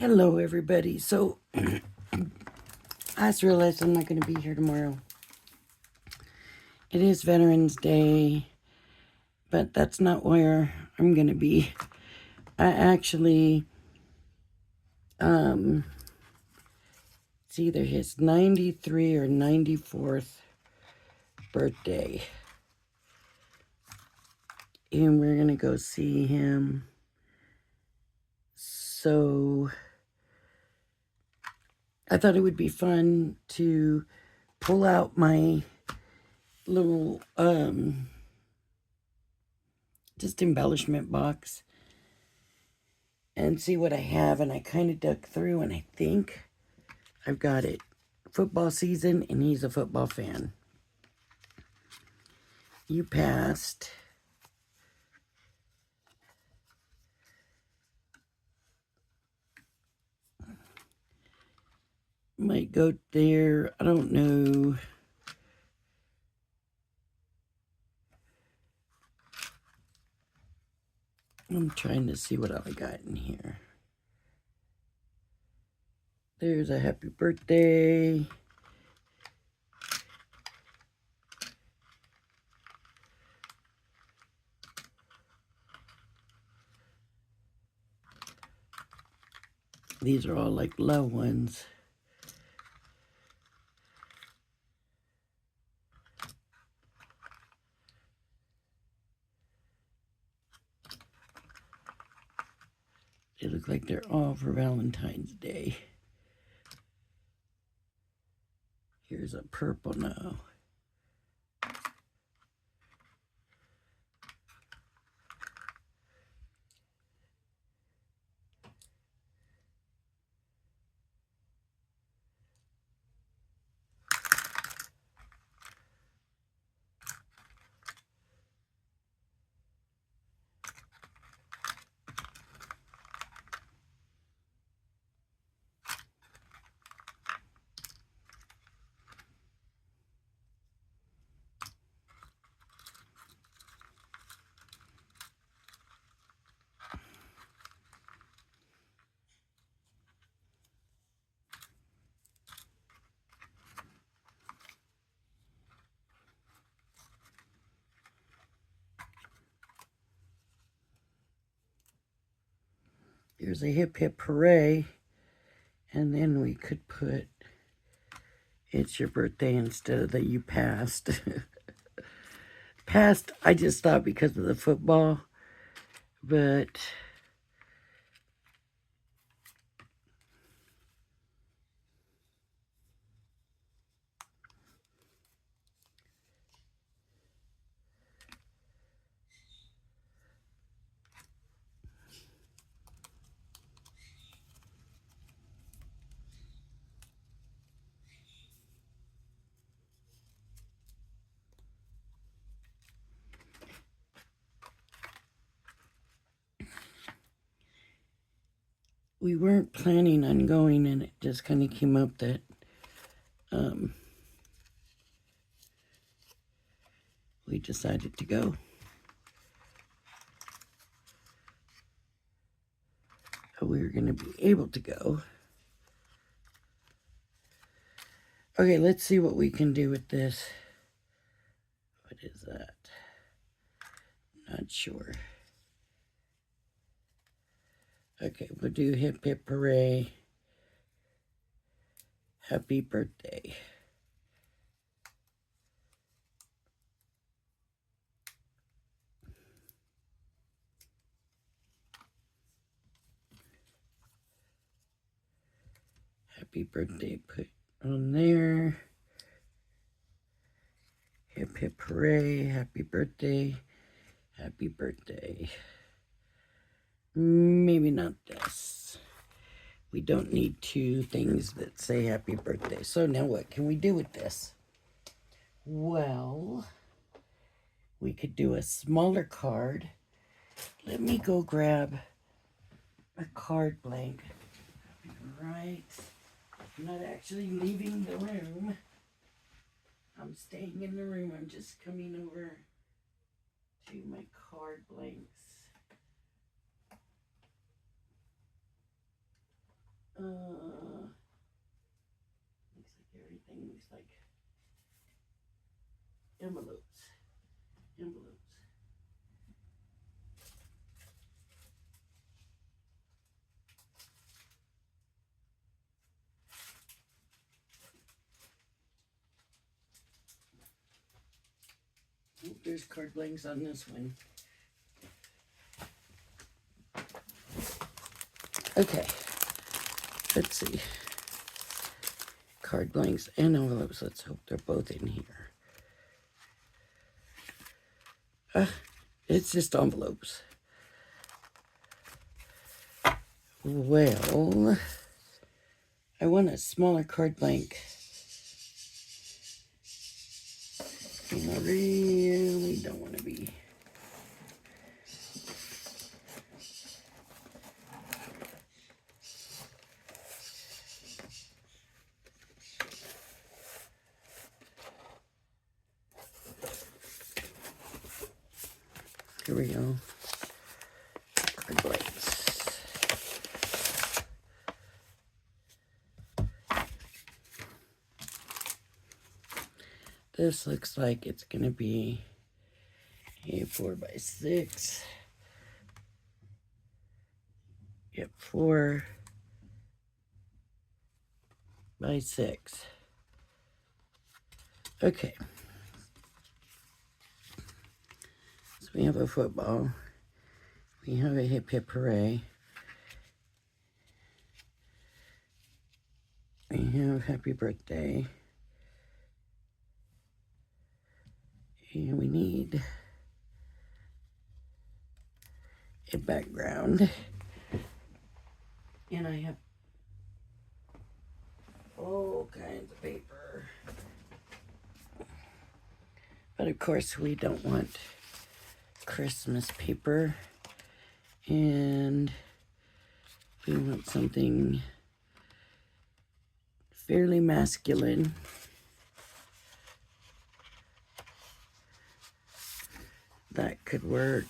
Hello, everybody. So, I just realized I'm not going to be here tomorrow. It is Veterans Day, but that's not where I'm going to be. I actually, it's either his 93 or 94th birthday. And we're going to go see him. So, I thought it would be fun to pull out my little, just embellishment box and see what I have. And I kind of dug through and I think I've got it. Football season, and he's a football fan. You passed. Might go there. I don't know. I'm trying to see what I got in here. There's a happy birthday. These are all like love ones. They look like they're all for Valentine's Day. Here's a purple now. Here's a hip hip hooray. And then we could put, it's your birthday instead of the you passed. Passed, I just thought because of the football. But we weren't planning on going, and it just kind of came up that we decided to go. We were going to be able to go. Okay, let's see what we can do with this. What is that? Not sure. Okay, we'll do hip hip hooray. Happy birthday. Happy birthday, put on there. Hip hip hooray, happy birthday, happy birthday. Maybe not this. We don't need two things that say happy birthday. So now what can we do with this? Well, we could do a smaller card. Let me go grab a card blank. Right. I'm not actually leaving the room. I'm staying in the room. I'm just coming over to my card blanks. Looks like everything looks like envelopes. Envelopes. Oh, there's card blanks on this one. Okay, let's see. Card blanks and envelopes. Let's hope they're both in here. It's just envelopes. Well, I want a smaller card blank. And I really don't want to be. Here we go. Card blanks. This looks like it's going to be a 4x6. Yep, 4x6. Okay. So we have a football. We have a hip hip hooray. We have happy birthday. And we need a background. And I have all kinds of paper. But of course we don't want Christmas paper. And we want something fairly masculine. That could work.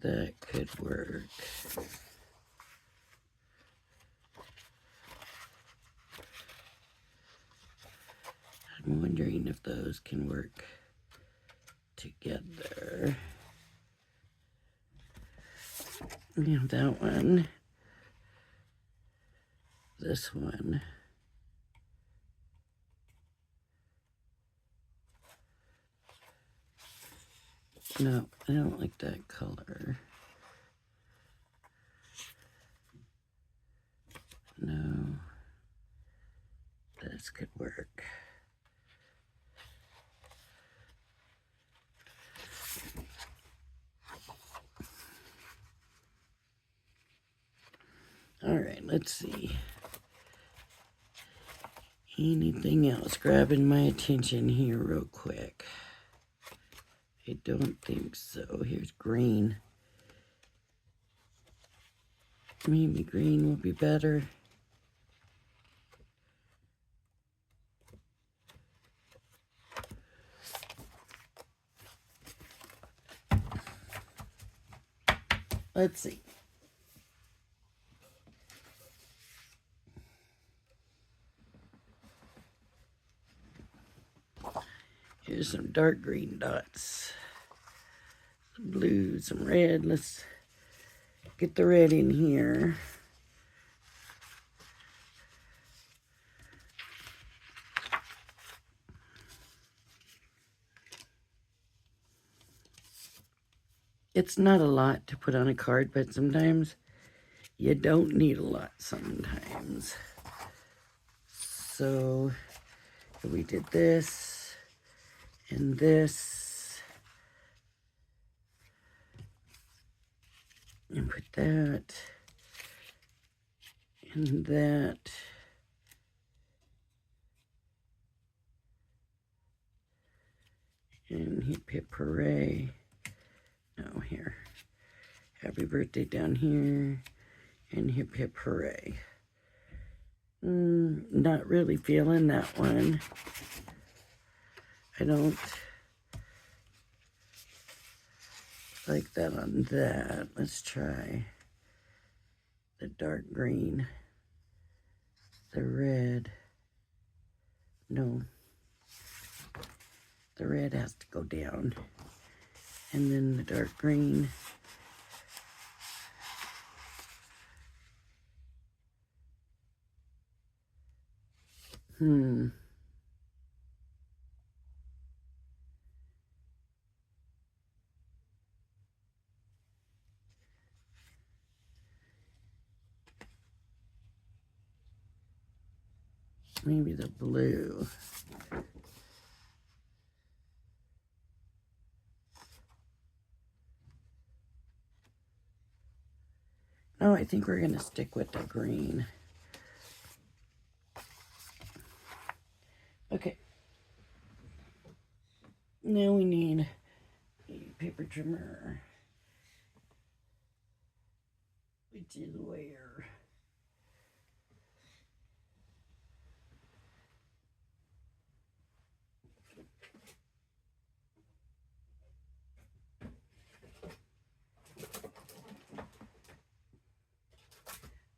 That could work. I'm wondering if those can work together. We have that one. This one. No, I don't like that color. No. This could work. All right, let's see. Anything else grabbing my attention here real quick? I don't think so. Here's green. Maybe green will be better. Let's see. Here's some dark green dots. Some blue, some red. Let's get the red in here. It's not a lot to put on a card, but sometimes you don't need a lot sometimes. So if we did this and this and put that and that. And hip hip hooray. No, here. Happy birthday down here. And hip hip hooray. Not really feeling that one. I don't like that on that. Let's try the dark green, the red. No, the red has to go down. And then the dark green. Maybe the blue. No, I think we're going to stick with the green. Okay. Now we need a paper trimmer, which is where?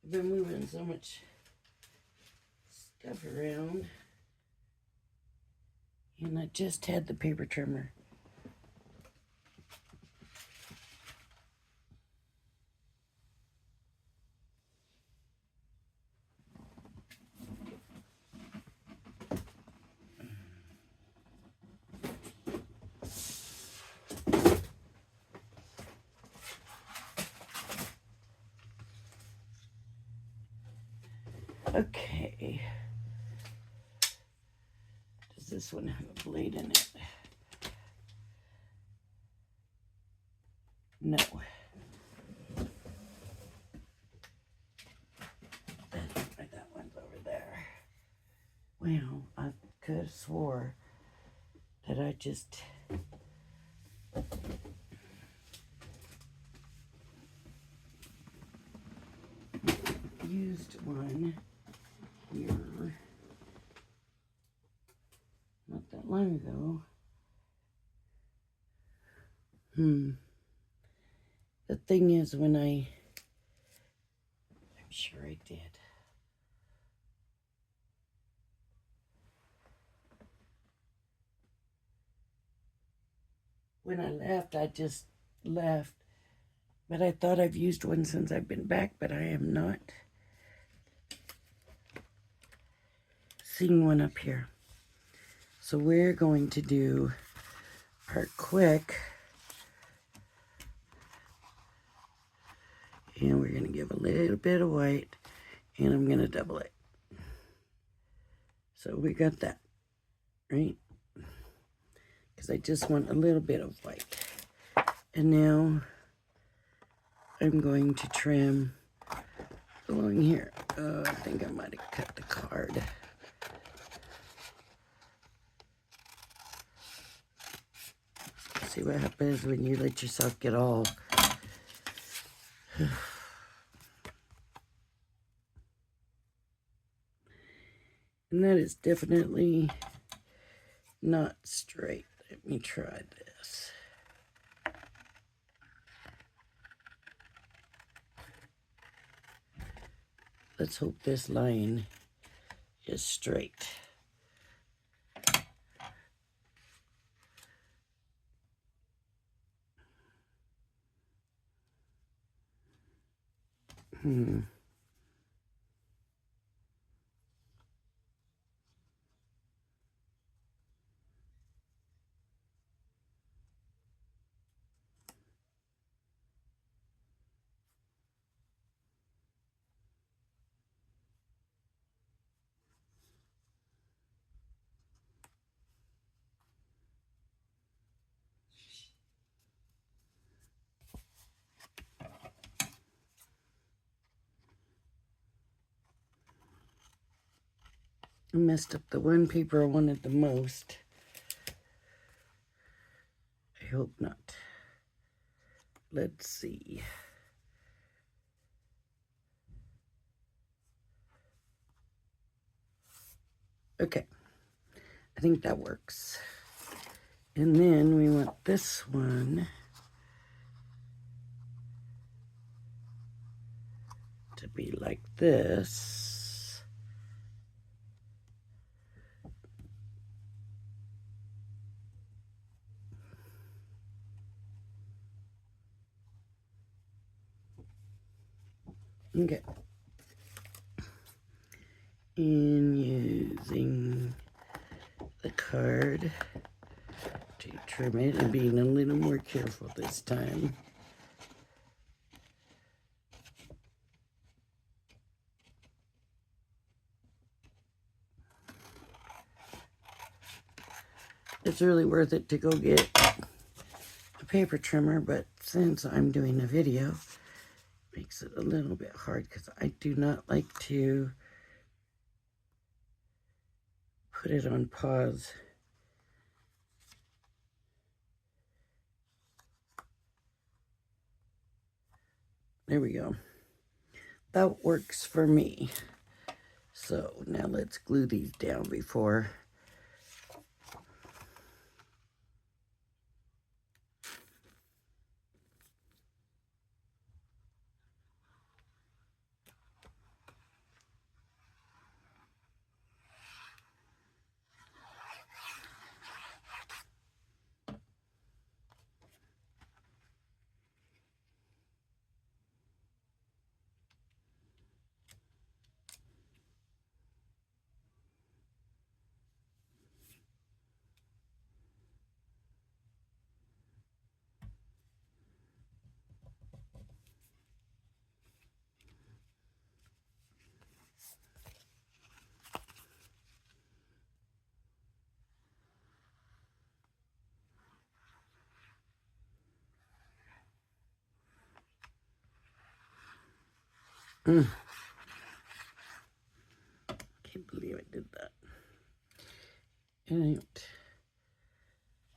I've been moving so much stuff around, and I just had the paper trimmer. Okay. Does this one have a blade in it? No. That one's over there. Well, I could have swore that I just used one here not that long ago. The thing is, I'm sure I did. When I left, I just left. But I thought I've used one since I've been back, but I am not seeing one up here. So we're going to do our quick. And we're going to give a little bit of white, and I'm going to double it. So we got that, right? Because I just want a little bit of white. And now I'm going to trim along here. I think I might have cut the card. See what happens when you let yourself get all... And that is definitely not straight. Let me try this. Let's hope this line is straight. I messed up the one paper I wanted the most. I hope not. Let's see. Okay. I think that works. And then we want this one to be like this. Okay. And using the card to trim it and being a little more careful this time. It's really worth it to go get a paper trimmer, but since I'm doing a video, it makes it a little bit hard because I do not like to put it on pause. There we go. That works for me. So now let's glue these down before. Can't believe I did that. And I don't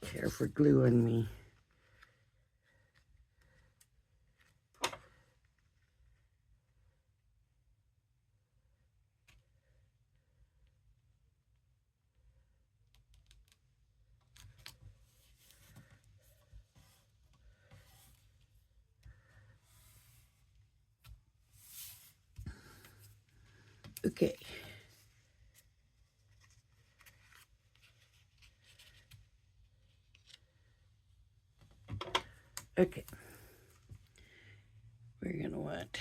care for glue on me. Okay. Okay. We're going to want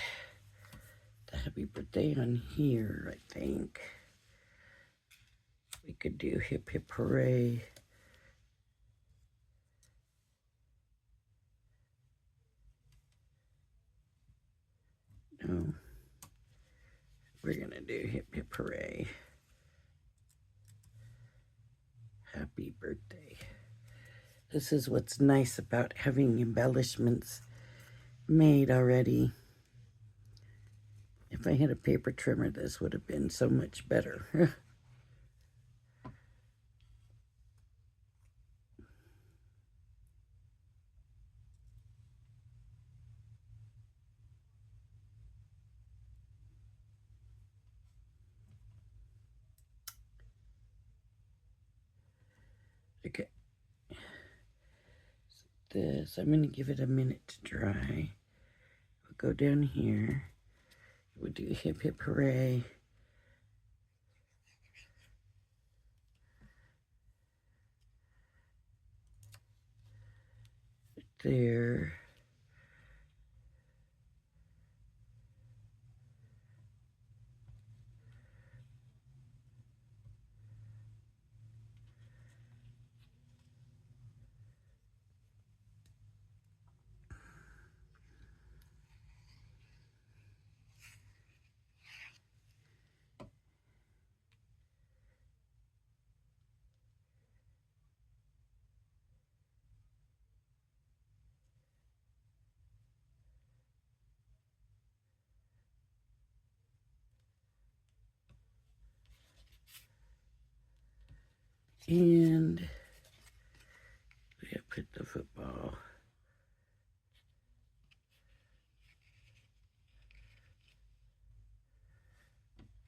the happy birthday on here, I think. We could do hip hip hooray. No. We're going to do hip hip hooray. Happy birthday. This is what's nice about having embellishments made already. If I had a paper trimmer, this would have been so much better. Okay. So this, I'm going to give it a minute to dry. We'll go down here. We'll do hip hip hooray. There. And we have put the football.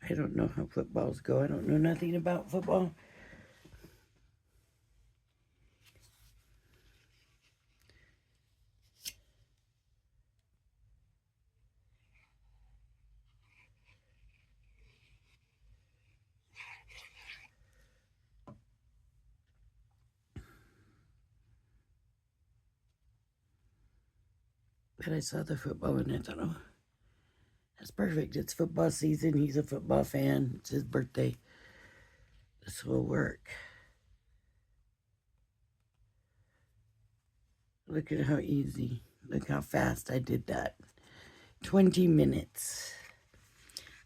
I don't know how footballs go. I don't know nothing about football. But I saw the football and I thought, oh, that's perfect. It's football season. He's a football fan. It's his birthday. This will work. Look at how easy. Look how fast I did that. 20 minutes.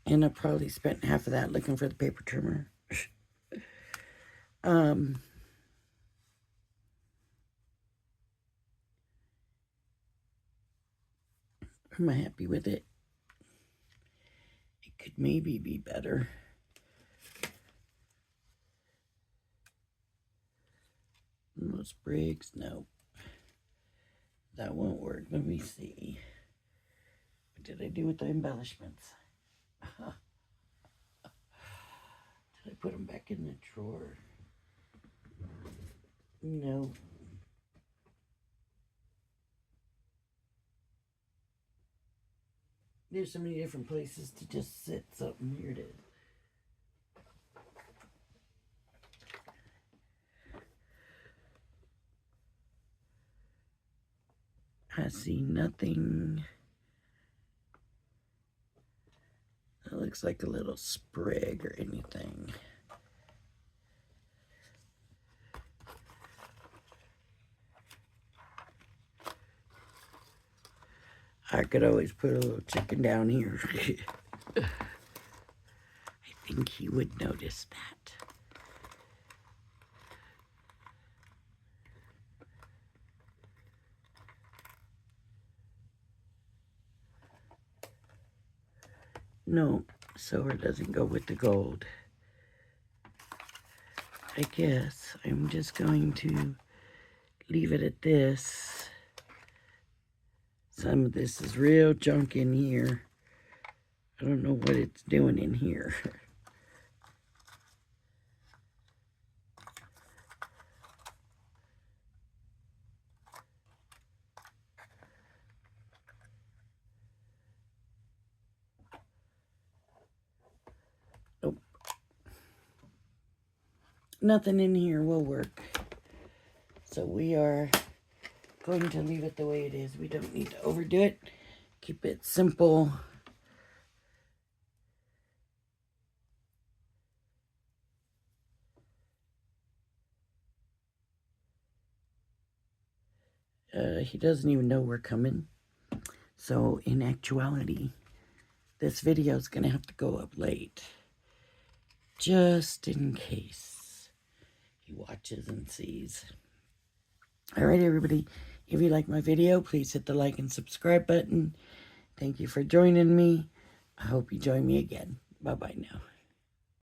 And I probably spent half of that looking for the paper trimmer. Am I happy with it? It could maybe be better. Those sprigs, no. That won't work. Let me see. What did I do with the embellishments? Did I put them back in the drawer? No. There's so many different places to just sit something. Here it is. I see nothing. It looks like a little sprig or anything. I could always put a little chicken down here. I think he would notice that. No, silver doesn't go with the gold. I guess I'm just going to leave it at this. Some of this is real junk in here. I don't know what it's doing in here. Nope. Nothing in here will work. So we are going to leave it the way it is. We don't need to overdo it. Keep it simple. He doesn't even know we're coming. So in actuality, this video is going to have to go up late. Just in case he watches and sees. Alright, everybody. If you like my video, please hit the like and subscribe button. Thank you for joining me. I hope you join me again. Bye-bye now.